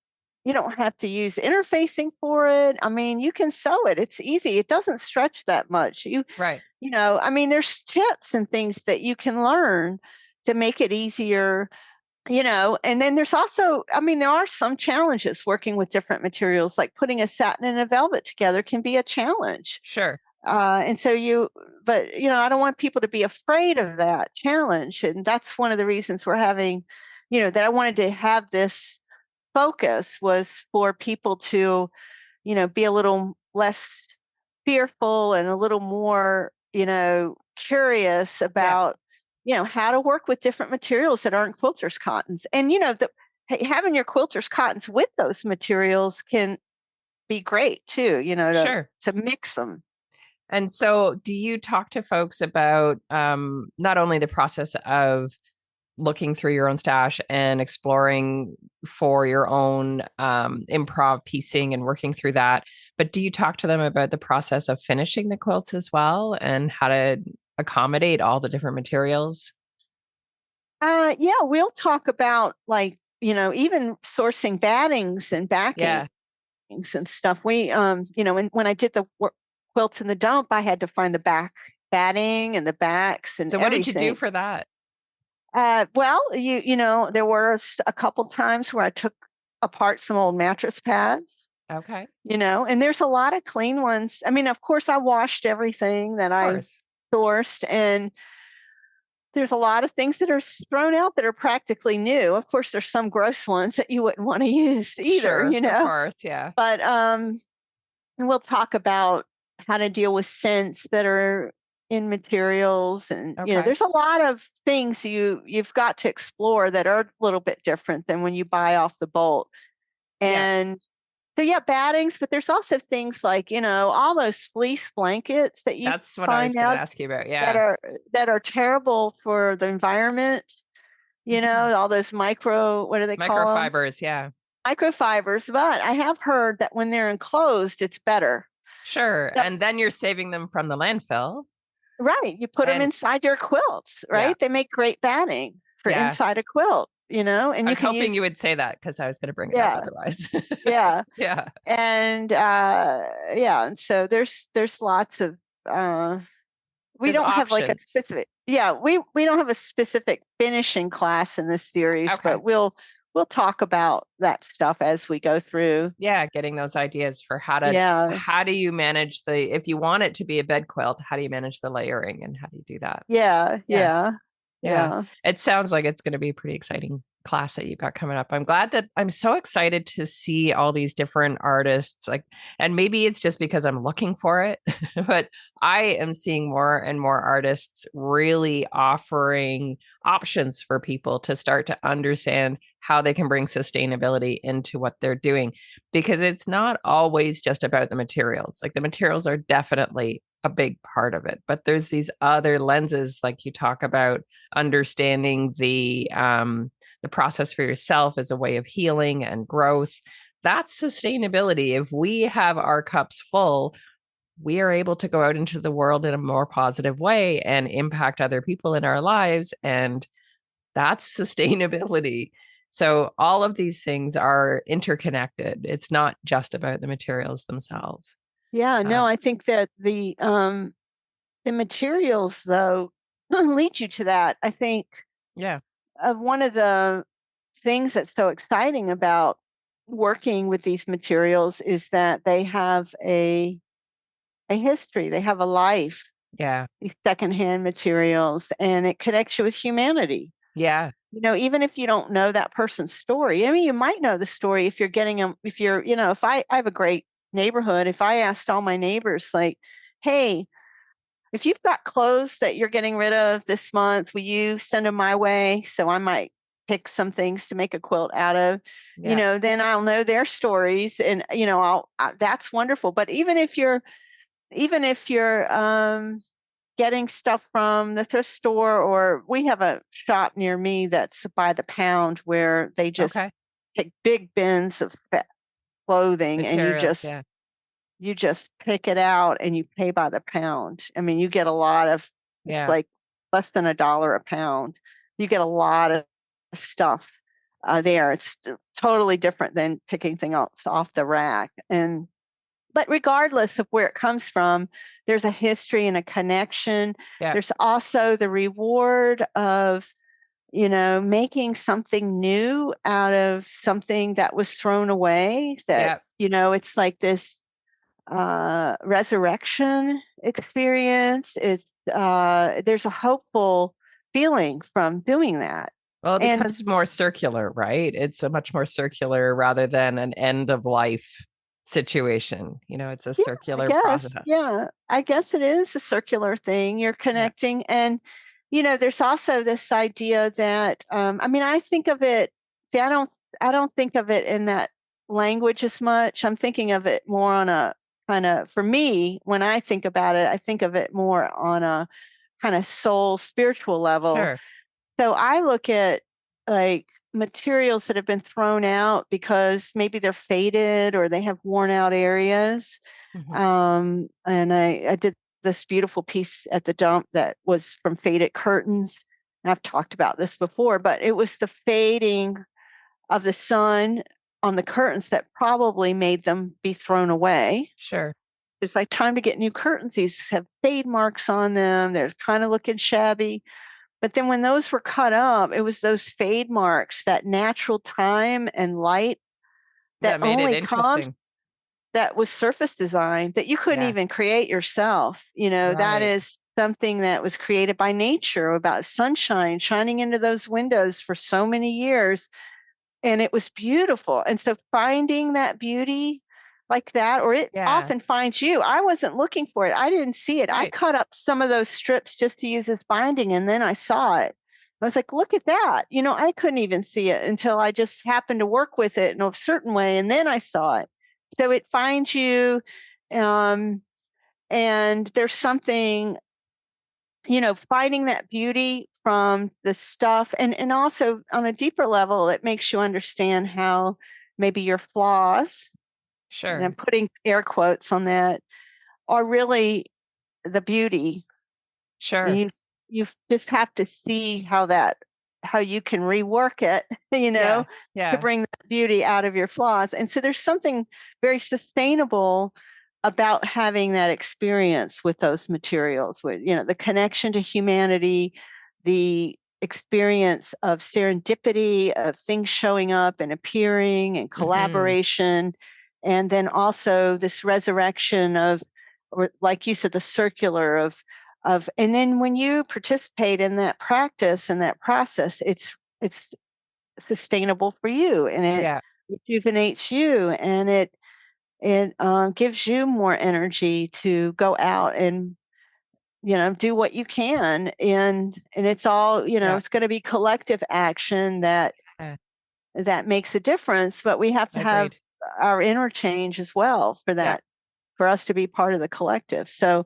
use interfacing for it. I mean, you can sew it. It's easy. It doesn't stretch that much. Right. I mean, there's tips and things that you can learn to make it easier, and then there's also, I mean, there are some challenges working with different materials, like putting a satin and a velvet together can be a challenge. Sure. And so I don't want people to be afraid of that challenge. And that's one of the reasons we're having, that I wanted to have this focus, was for people to, be a little less fearful and a little more, curious Yeah. about, how to work with different materials that aren't quilters cottons. And, having your quilters cottons with those materials can be great too, Sure. to mix them. And so, do you talk to folks about not only the process of looking through your own stash and exploring for your own improv piecing and working through that, but do you talk to them about the process of finishing the quilts as well and how to accommodate all the different materials? Yeah, we'll talk about, like, even sourcing battings and backings Yeah. and stuff. When I did the quilts in the dump, I had to find the batting and the backs and So, what did you do everything. for that? Well, there was a couple times where I took apart some old mattress pads, Okay. and there's a lot of clean ones. I mean, of course, I washed everything that Of I course. sourced, and there's a lot of things that are thrown out that are practically new. Of course, there's some gross ones that you wouldn't want to use either, Sure. Of course. Yeah. but we'll talk about how to deal with scents that are in materials, and Okay. there's a lot of things you've got to explore that are a little bit different than when you buy off the bolt. Yeah. And so, yeah, battings, but there's also things like, all those fleece blankets that you That's what I was find going to out ask you about. that Yeah. are terrible for the environment. All those what do they call them? Microfibers. Yeah. Microfibers. But I have heard that when they're enclosed, it's better. Sure. So, And then you're saving them from the landfill. right, you put them And inside your quilts, yeah. right? They make great batting for Yeah. inside a quilt, and I you was can hoping you use, would say that because I was going to bring it up yeah, otherwise. yeah. Yeah. And yeah, and so there's lots of uh we There's don't have like a options. specific, yeah, we don't have a specific finishing class in this series, Okay. but we'll talk about that stuff as we go through. Yeah, getting those ideas for Yeah, how do you manage if you want it to be a bed quilt, how do you manage the layering and how do you do that? yeah, Yeah. yeah, Yeah. yeah. It sounds like it's going to be a pretty exciting class that you've got coming up. I'm glad that I'm so excited to see all these different artists like and maybe it's just because I'm looking for it, but I am seeing more and more artists really offering options for people to start to understand how they can bring sustainability into what they're doing because it's not always just about the materials. Like the materials are definitely a big part of it, but there's these other lenses like you talk about understanding the process for yourself as a way of healing and growth. That's sustainability. If we have our cups full, we are able to go out into the world in a more positive way and impact other people in our lives. And that's sustainability. So all of these things are interconnected. It's not just about the materials themselves. Yeah, Uh, no, I think that the materials though lead you to that. I think yeah, one of the things that's so exciting about working with these materials is that they have a history, they have a life, yeah, these secondhand materials, and it connects you with humanity. yeah, Even if you don't know that person's story, I mean, you might know the story if you're getting them, if you're, if I have a great neighborhood, if I asked all my neighbors, like, hey, if you've got clothes that you're getting rid of this month, will you send them my way? So I might pick some things to make a quilt out of, yeah. then I'll know their stories and, that's wonderful. But even if you're getting stuff from the thrift store, or we have a shop near me that's by the pound where they just Okay. take big bins of clothing and you Materials. just Yeah. you just pick it out and you pay by the pound. I mean, you get a lot of, it's Yeah. like less than $1 a pound. You get a lot of stuff there. It's totally different than picking things off the rack. But regardless of where it comes from, there's a history and a connection. Yeah. There's also the reward of, making something new out of something that was thrown away. That, Yeah. it's like this resurrection experience. There's a hopeful feeling from doing that. Well, it And becomes more circular, right? It's a much more circular rather than an end of life situation. It's a yeah, I circular guess, process. yeah, I guess it is a circular thing. You're Yeah. connecting. And, there's also this idea that, I mean, I think of it, see, I don't think of it in that language as much. I'm thinking of it more on a kind of, for me, when I think about it, I think of it more on a kind of soul spiritual level. Sure. So I look at like materials that have been thrown out because maybe they're faded or they have worn out areas. Hmm. And I did this beautiful piece at the dump that was from faded curtains. And I've talked about this before, but it was the fading of the sun on the curtains that probably made them be thrown away. Sure. It's like time to get new curtains. These have fade marks on them. They're kind of looking shabby. But then when those were cut up, it was those fade marks, that natural time and light that That made it only comes, interesting. that was surface design that you couldn't Yeah. even create yourself. That Right. is something that was created by nature, about sunshine shining into those windows for so many years. And it was beautiful. And so finding that beauty like that, or it Yeah. often finds you. I wasn't looking for it. I didn't see it. I Right. cut up some of those strips just to use as binding, and then I saw it. I was like, look at that. I couldn't even see it until I just happened to work with it in a certain way, and then I saw it. So it finds you, um, and there's something, finding that beauty from the stuff, and also on a deeper level, it makes you understand how maybe your flaws, and I'm Sure. putting air quotes on that, are really the beauty. Sure. You just have to see how you can rework it, Yeah. to Yeah. bring that beauty out of your flaws. And so there's something very sustainable about having that experience with those materials, with, the connection to humanity, the experience of serendipity, of things showing up and appearing and collaboration. And then also this resurrection of, or like you said, the circular of, and then when you participate in that practice and that process, it's sustainable for you, and it rejuvenates you, and it gives you more energy to go out and do what you can, and it's all it's going to be collective action that makes a difference, but we have to have Agreed. our interchange as well for that, for us to be part of the collective. So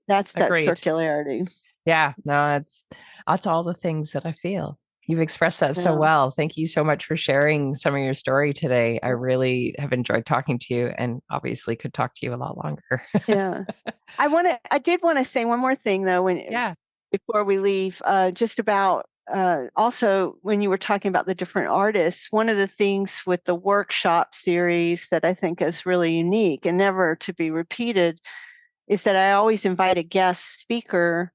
that's that Agreed. circularity. Yeah, no, that's all the things that I feel. You've expressed that so well. Thank you so much for sharing some of your story today. I really have enjoyed talking to you, and obviously could talk to you a lot longer. Yeah. I did want to say one more thing though, before we leave, just about also when you were talking about the different artists, one of the things with the workshop series that I think is really unique and never to be repeated is that I always invite a guest speaker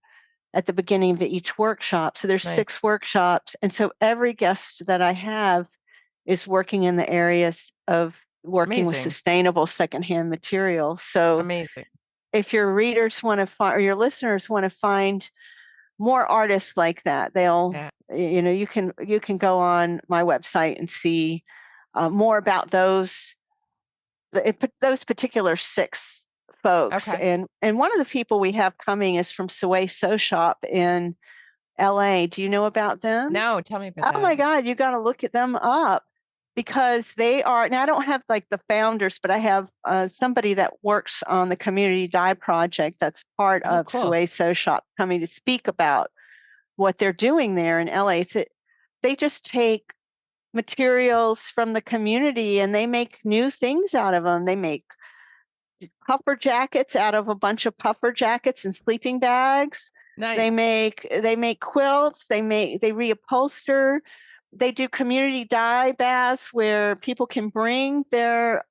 at the beginning of each workshop. So there's 6 workshops. And so every guest that I have is working in the areas of working with sustainable secondhand materials. So if your readers want to find, or your listeners want to find more artists like that, they'll, you can go on my website and see more about those particular 6 folks. And one of the people we have coming is from Sway Sew Shop in LA. Do you know about them? No, tell me about that. Oh my God, you got to look at them up, because they are, now I don't have like the founders, but I have somebody that works on the Community Dye Project that's part of Sway Sew Shop coming to speak about what they're doing there in LA. They just take materials from the community and they make new things out of them. They make puffer jackets out of a bunch of puffer jackets and sleeping bags. Nice. They make quilts. They reupholster. They do community dye baths where people can bring their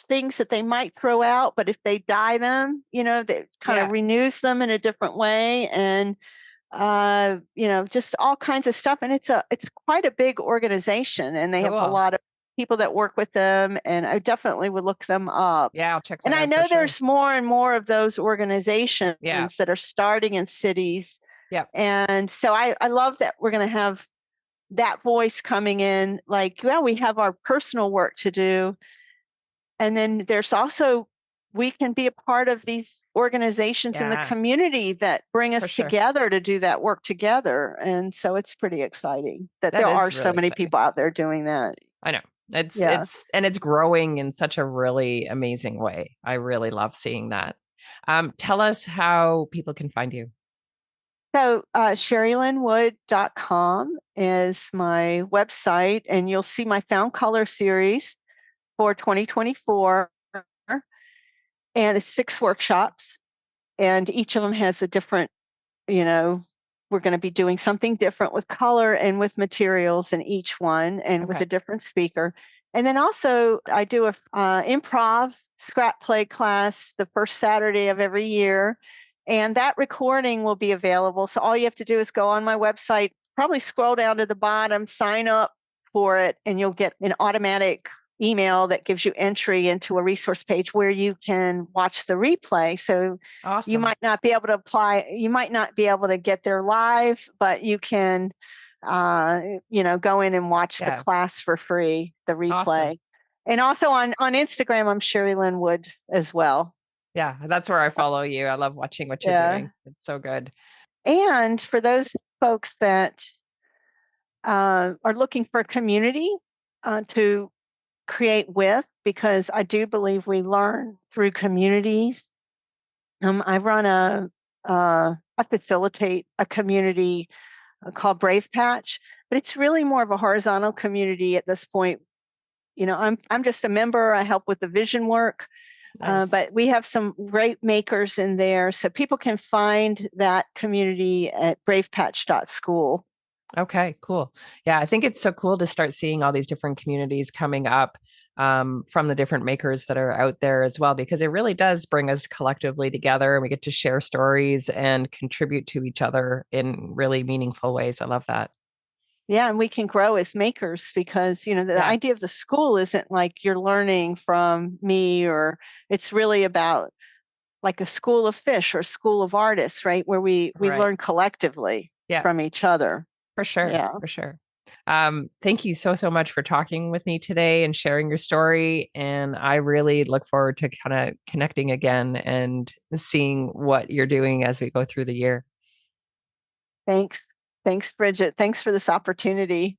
things that they might throw out, but if they dye them, that kind of renews them in a different way. And just all kinds of stuff. And it's quite a big organization, and they have a lot of people that work with them, and I definitely would look them up. Yeah, I'll check that out. And I know there's sure. more and more of those organizations that are starting in cities. Yeah. And so I love that we're going to have that voice coming in, like, we have our personal work to do. And then there's also, we can be a part of these organizations in the community that bring us together to do that work together. And so it's pretty exciting that there are so many people out there doing that. I know. It's growing in such a really amazing way. I really love seeing that. Tell us how people can find you. So sherrilynwood.com is my website, and you'll see my Found Color series for 2024. And it's 6 workshops, and each of them has a different, we're going to be doing something different with color and with materials in each one, and with a different speaker. And then also I do a improv scrap play class the first Saturday of every year. And that recording will be available. So all you have to do is go on my website, probably scroll down to the bottom, sign up for it, and you'll get an automatic email that gives you entry into a resource page where you can watch the replay. So you might not be able to apply, you might not be able to get there live, but you can, go in and watch the class for free, the replay. And also on Instagram, I'm Sherri Lynn Wood as well. Yeah, that's where I follow you. I love watching what you're doing. It's so good. And for those folks that are looking for a community to create with, because I do believe we learn through communities. I facilitate a community called Brave Patch, but it's really more of a horizontal community at this point. I'm just a member. I help with the vision work. But we have some great makers in there, so people can find that community at bravepatch.school. Okay, cool. Yeah, I think it's so cool to start seeing all these different communities coming up. from the different makers that are out there as well, because it really does bring us collectively together and we get to share stories and contribute to each other in really meaningful ways. I love that. Yeah, and we can grow as makers because, the Yeah, idea of the school isn't like you're learning from me, or it's really about like a school of fish or a school of artists, right? Where we right. learn collectively Yeah, from each other. for sure. Yeah. For sure. Thank you so, so much for talking with me today and sharing your story. And I really look forward to kind of connecting again and seeing what you're doing as we go through the year. Thanks. Thanks, Bridget. Thanks for this opportunity.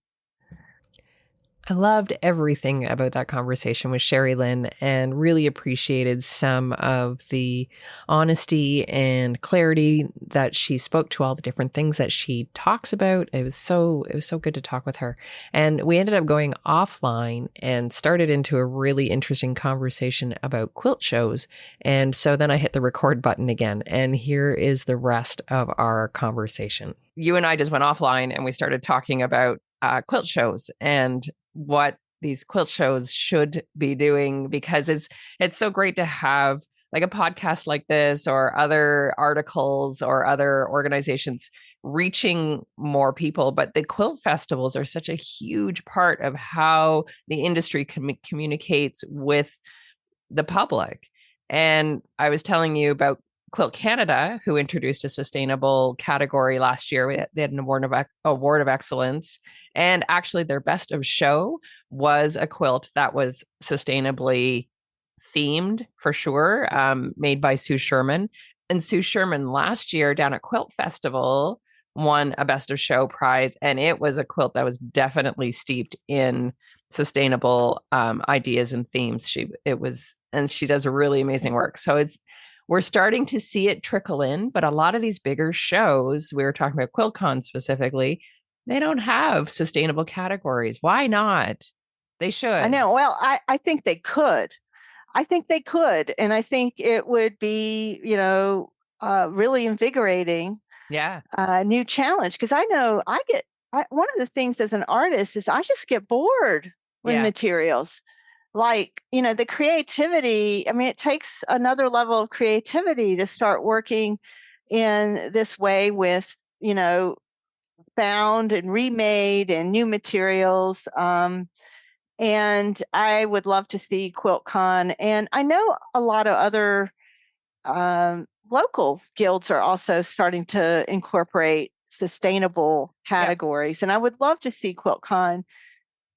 I loved everything about that conversation with Sherri Lynn and really appreciated some of the honesty and clarity that she spoke to all the different things that she talks about. It was so good to talk with her. And we ended up going offline and started into a really interesting conversation about quilt shows. And so then I hit the record button again, and here is the rest of our conversation. You and I just went offline and we started talking about quilt shows and what these quilt shows should be doing, because it's so great to have like a podcast like this or other articles or other organizations reaching more people. But the quilt festivals are such a huge part of how the industry communicates with the public. And I was telling you about Quilt Canada, who introduced a sustainable category last year. They had an award of excellence, and actually, their best of show was a quilt that was sustainably themed for sure, made by Sue Sherman. And Sue Sherman last year down at Quilt Festival won a best of show prize, and it was a quilt that was definitely steeped in sustainable ideas and themes. She does really amazing work. So we're starting to see it trickle in, but a lot of these bigger shows, we were talking about QuiltCon specifically, they don't have sustainable categories. Why not? They I should. know. Well, I think they could. I think they could. And I think it would be, really invigorating, Yeah. new challenge. Because I know one of the things as an artist is I just get bored with Yeah. materials. Like, the creativity, I mean, it takes another level of creativity to start working in this way with, found and remade and new materials. And I would love to see QuiltCon. And I know a lot of other local guilds are also starting to incorporate sustainable Yeah. categories. And I would love to see QuiltCon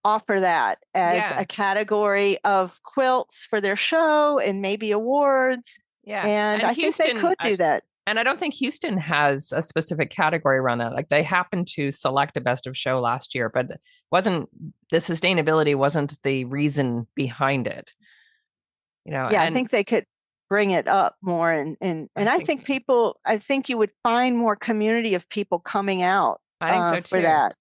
offer that as Yeah. a category of quilts for their show and maybe awards. Yeah. And And I think they Houston, could do that. and I don't think Houston has a specific category around that. Like they happened to select a best of show last year, but wasn't the sustainability wasn't the reason behind it, Yeah, I and think they could bring it up more, and I I think think so. I think you would find more community of people coming out I think so for too. that.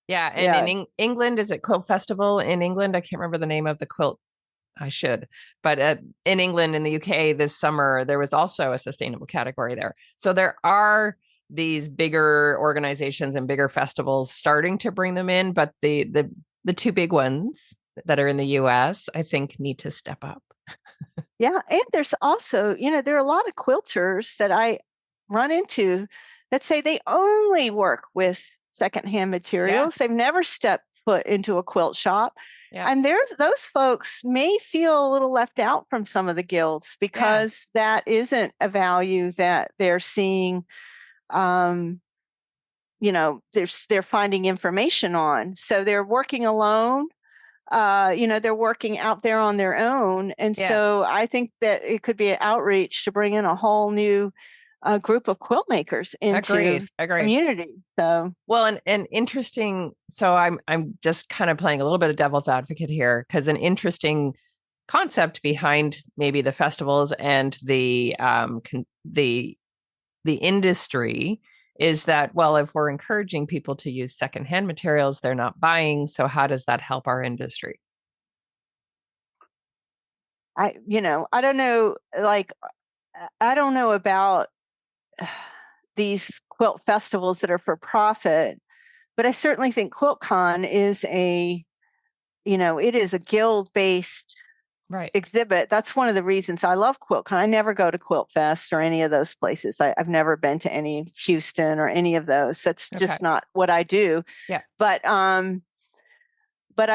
Yeah. And in Yeah. England, is it Quilt Festival in England? I can't remember the name of the quilt. I should. But in England, in the UK this summer, there was also a sustainable category there. So there are these bigger organizations and bigger festivals starting to bring them in, but the two big ones that are in the US, I think need to step up. Yeah, and there's also, there are a lot of quilters that I run into that say they only work with secondhand Yeah. materials. They've never stepped foot into a quilt shop. Yeah. And those folks may feel a little left out from some of the guilds Yeah. because that isn't a value that they're seeing. Um, they're finding information on. So they're working alone. They're working out there on their own. And Yeah. so I think that it could be an outreach to bring in a whole new group of quilt makers into Agreed. the Agreed. community. So, Well, and interesting. So I'm just kind of playing a little bit of devil's advocate here, because an interesting concept behind maybe the festivals and the industry is that, well, if we're encouraging people to use secondhand materials, they're not buying. So how does that help our industry? I don't know, like, I don't know about these quilt festivals that are for profit, but I certainly think QuiltCon is it is a guild-based Right. exhibit. That's one of the reasons I love QuiltCon. I never go to Quilt Fest or any of those places. I've never been to any Houston or any of those. That's Okay. just not what I do. Yeah. But I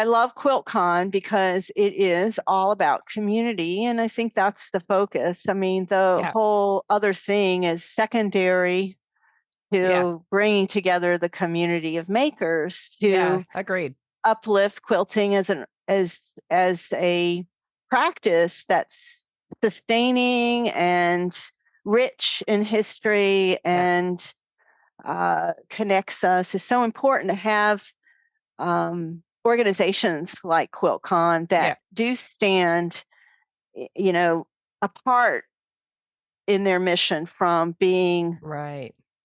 love QuiltCon because it is all about community, and I think that's the focus. I mean, the whole other thing is secondary to bringing together the community of makers to agreed. uplift quilting as a practice that's sustaining and rich in history and connects us. It's so important to have organizations like QuiltCon that do stand, apart in their mission from being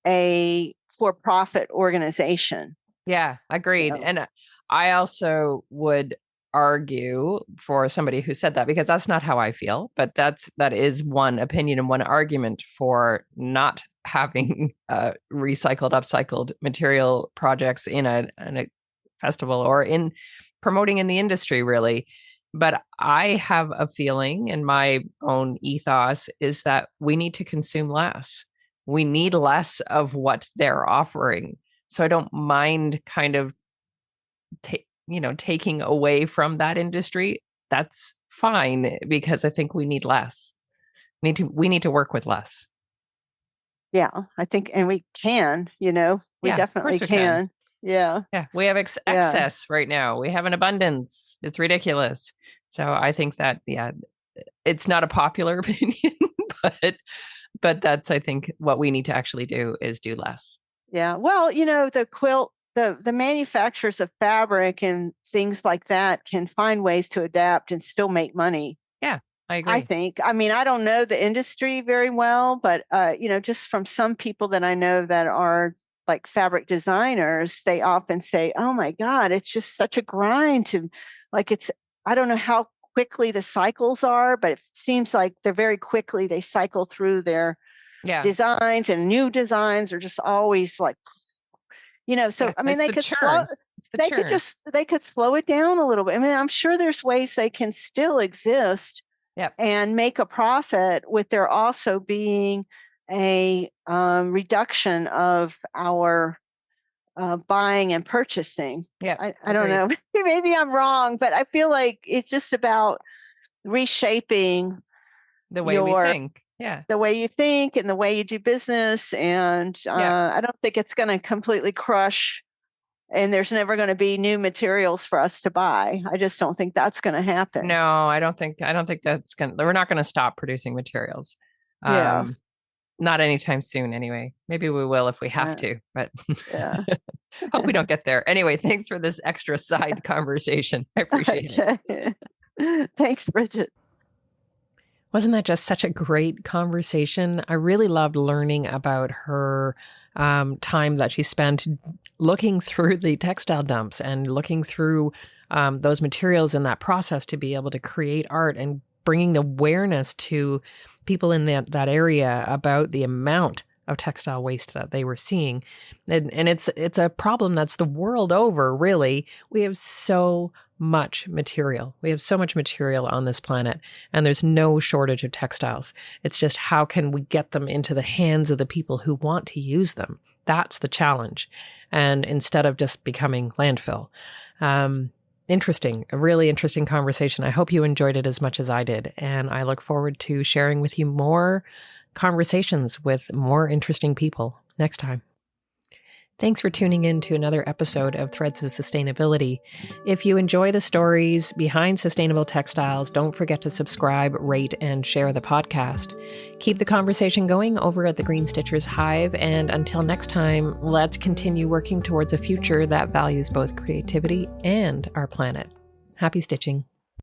a for-profit organization. Yeah, agreed. And I also would argue for somebody who said that, because that's not how I feel, but that is one opinion and one argument for not having recycled, upcycled material projects in a festival or in promoting in the industry, really. But I have a feeling, and my own ethos is that we need to consume less. We need less of what they're offering. So I don't mind kind of taking away from that industry. That's fine, because I think we need less. We need to work with less. Yeah, I think, and we can, we definitely can. Yeah. Yeah. We have excess right now. We have an abundance. It's ridiculous. So I think that, it's not a popular opinion, but that's, I think, what we need to actually do is do less. Yeah. Well, the quilt, the manufacturers of fabric and things like that can find ways to adapt and still make money. Yeah, I agree. I think. I mean, I don't know the industry very well, but just from some people that I know that are like fabric designers, they often say, "Oh my God, it's just such a grind to, I don't know how quickly the cycles are, but it seems like they're very quickly they cycle through their designs, and new designs are just always like, so I mean, they could they could slow it down a little bit. I mean, I'm sure there's ways they can still exist and make a profit with there also being a reduction of our buying and purchasing. Yeah, I don't know. Maybe I'm wrong, but I feel like it's just about reshaping the way we think. Yeah. The way you think and the way you do business. And I don't think it's going to completely crush, and there's never going to be new materials for us to buy. I just don't think that's going to happen. No, I don't think that's we're not going to stop producing materials. Not anytime soon anyway. Maybe we will if we have to, but hope we don't get there. Anyway, thanks for this extra side conversation. I appreciate it. Thanks, Bridget. Wasn't that just such a great conversation? I really loved learning about her time that she spent looking through the textile dumps and looking through those materials in that process to be able to create art, and bringing the awareness to people in that area about the amount of textile waste that they were seeing. And it's a problem that's the world over, really. We have so much material. We have so much material on this planet, and there's no shortage of textiles. It's just, how can we get them into the hands of the people who want to use them? That's the challenge. And instead of just becoming landfill. Interesting, a really interesting conversation. I hope you enjoyed it as much as I did. And I look forward to sharing with you more conversations with more interesting people next time. Thanks for tuning in to another episode of Threads of Sustainability. If you enjoy the stories behind sustainable textiles, don't forget to subscribe, rate, and share the podcast. Keep the conversation going over at the Green Stitchers Hive, and until next time, let's continue working towards a future that values both creativity and our planet. Happy stitching.